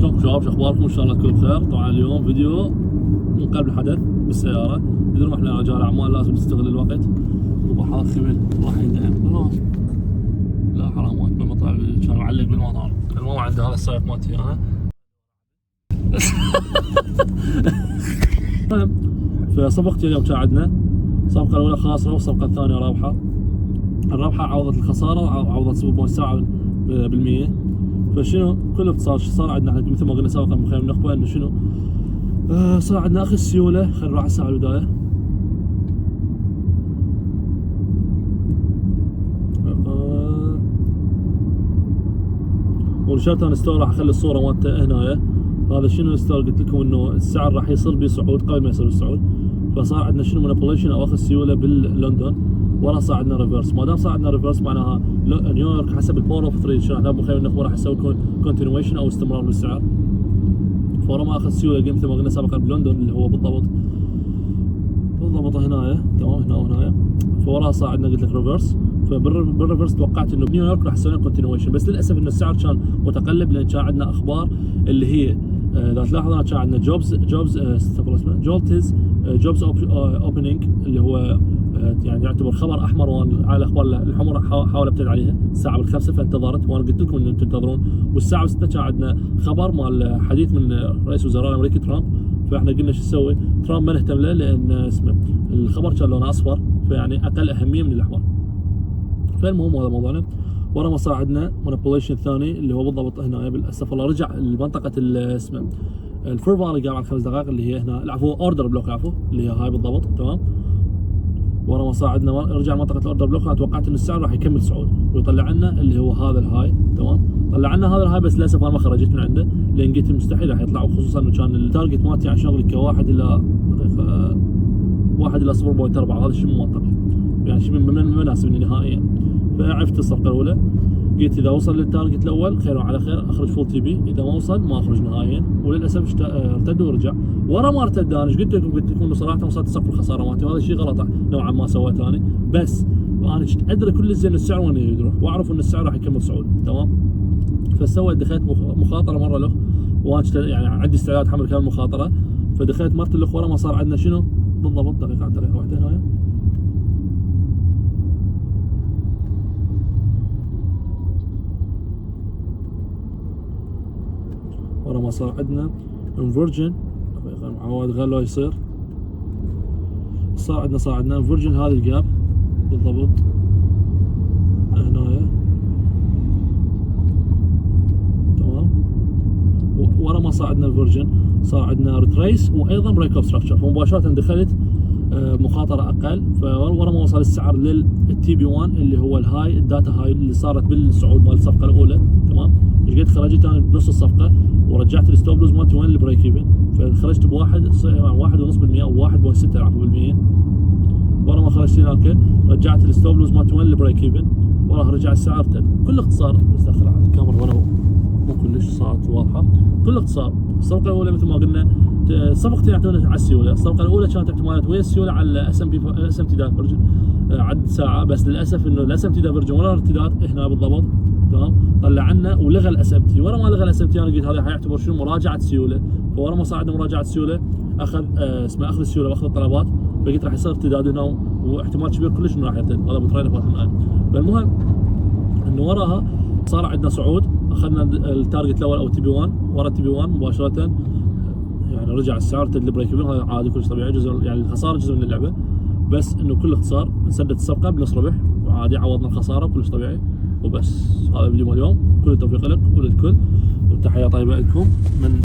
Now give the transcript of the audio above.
شلونكم شباب؟ شو اخباركم؟ ان شاء الله تكونوا بخير. طبعا اليوم فيديو من قلب الحدث بالسياره. تدرون احنا رجال اعمال لازم نستغل الوقت، وبحر خبل راح يندعم خلاص. لا حرامات بالمطار كان معلق بالمطار. المهم عند هذا السائق مالتي انا. فصفقتي اليوم كان عندنا الصفقه الاولى خاسره والصفقه الثانيه رابحه. الرابحه عوضت الخساره وعوضت 0.7%. فشنو كل باختصار شو صار عندنا احنا مثل ما قلنا سابقا من خير النخبه انه شنو صار عندنا اخي السيوله. خلينا نروح على الساعه البدايه. ورشات انا ستور راح اخلي الصوره مالته هنا. هذا شنو الستور قلت لكم انه السعر راح يصير بصعود قبل ما يصير بالصعود. فصار عندنا شنو مانيبيوليشن او اخذ السيوله باللندن، ورا صار عندنا ريفرس. ما دام صار عندنا ريفرس معناها نيويورك حسب الباور اوف 3 شنو احنا بخير النخبه راح يسوي كونتينيويشن او استمرار بالسعر. فورا ما اخذ السيوله مثل ما قلنا سابقا بلندن اللي هو بالضبط هنا تمام هنا وهنا. فورا صار عندنا قلت لك ريفرس. فبالريفرس توقعت انه بنيويورك راح يسوي كونتينيويشن، بس للاسف انه السعر كان متقلب لان كان عندنا اخبار اللي هي اذا تلاحظ كان عندنا جوبز اوبننج اللي هو يعني يعتبر خبر احمر، وانا على الاخبار الحمر حاول ابتعد عليها الساعه بالخمسه فانتظرت، وانا قلت لكم انه تنتظرون. والساعه 6 كان عندنا خبر مال حديث من رئيس وزراء الامريكي ترامب. فاحنا قلنا شو نسوي؟ ترامب ما نهتم له لان اسمه الخبر كان لونه اصفر، فيعني اقل اهميه من الاحمر. فالمهم هذا موضوعنا. ورا ما صار عندنا مانيبيوليشن الثاني اللي هو بالضبط هنا بالاسف والله رجع لمنطقه اسمه الفير فالي قام على 5 دقائق اللي هي هنا العفو اوردر بلوك العفو اللي هي هاي بالضبط تمام. ورا ما صار عندنا رجع منطقه الاوردر بلوك. انا توقعت ان السعر راح يكمل صعود ويطلع لنا اللي هو هذا الهاي تمام. طلع لنا هذا الهاي بس للاسف انا ما خرجت من عنده لان قلت مستحيل راح يطلع، وخصوصا انه كان التارجت مالتي عن شغلي كواحد الى 0.4. هذا شيء مو منطقي يعني شيء من مناسبني نهائيا. فعرفت الصفقه الاولى قلت اذا وصل للتارجت الاول خير وعلى خير اخرج فول تي بي، اذا ما وصل ما اخرج نهائيا. وللاسف ارتد ورجع. ورا ما ارتد انا ايش قلت لكم انه صراحه وصلت سقف الخساره مالتي، وهذا شيء غلط نوعا ما سويته انا. بس انا كنت ادري كل الزين السعر وين يروح واعرف ان السعر راح يكمل صعود تمام. فسويت دخلت مخاطره مره الاخ، وانا يعني عندي استعداد حمل كامل المخاطره. فدخلت مره الاخ. ورا ما صار عندنا شنو بالضبط دقيقه واحده هنا. ورا ما صار عندنا انفرجن عواد غير لو يصير صار عندنا انفرجن هذا الجاب بالضبط هنا تمام. ورا ما صار عندنا الفيرجن صار عندنا ريتريس وايضا بريك اوف ستراكشر. فمباشره دخلت مخاطره اقل. فورا ما وصل السعر للتي بي 1 اللي هو الهاي الداتا هاي اللي صارت بالصعود مال الصفقه الاولى تمام. ايش قلت؟ خرجت انا بنص الصفقه ورجعت الستوب لوز مالتي وين البريك ايفن. فخرجت ب1.5% او 1.6 العفو بالمية. ورا ما خرجت هناك رجعت الستوب لوز مالتي وين البريك ايفن. وراها رجع السعر ارتد. كل اختصار بس دخل على الكاميرا وانا مو كلش صارت واضحه. كل اختصار الصفقه الاولى مثل ما قلنا صفقتين اعتمدت على السيوله. الصفقه الاولى كانت اعتمادات ويا السيوله على الاس ام تي دايفرجن عد ساعه، بس للاسف انه الاس ام تي دايفرجن ولا ارتداد هنا بالضبط تمام. طلع لنا ولغى الاس ام تي. ورا ما لغى الاس ام تي انا قلت هذا حيعتبر شنو مراجعه سيوله. فورا ما صار عندنا مراجعه سيوله اخذ اخذ السيوله واخذ الطلبات. فقلت راح يصير ارتداد هنا واحتمال كبير كلش انه راح يرتد. هذا ابو تريلر فات معي. فالمهم انه وراها صار عندنا صعود. اخذنا التارجت الاول او تي بي 1. ورا التي بي 1 مباشره يعني رجع السعر ارتد البريك ايفن. هذا عادي كلش طبيعي، جزء يعني الخساره جزء من اللعبه. بس انه كل اختصار نسدد الصفقه بنص ربح وعادي عوضنا الخساره كلش طبيعي. وبس هذا الفيديو مال اليوم. كل التوفيق لك وللكل وتحيه طيبه لكم من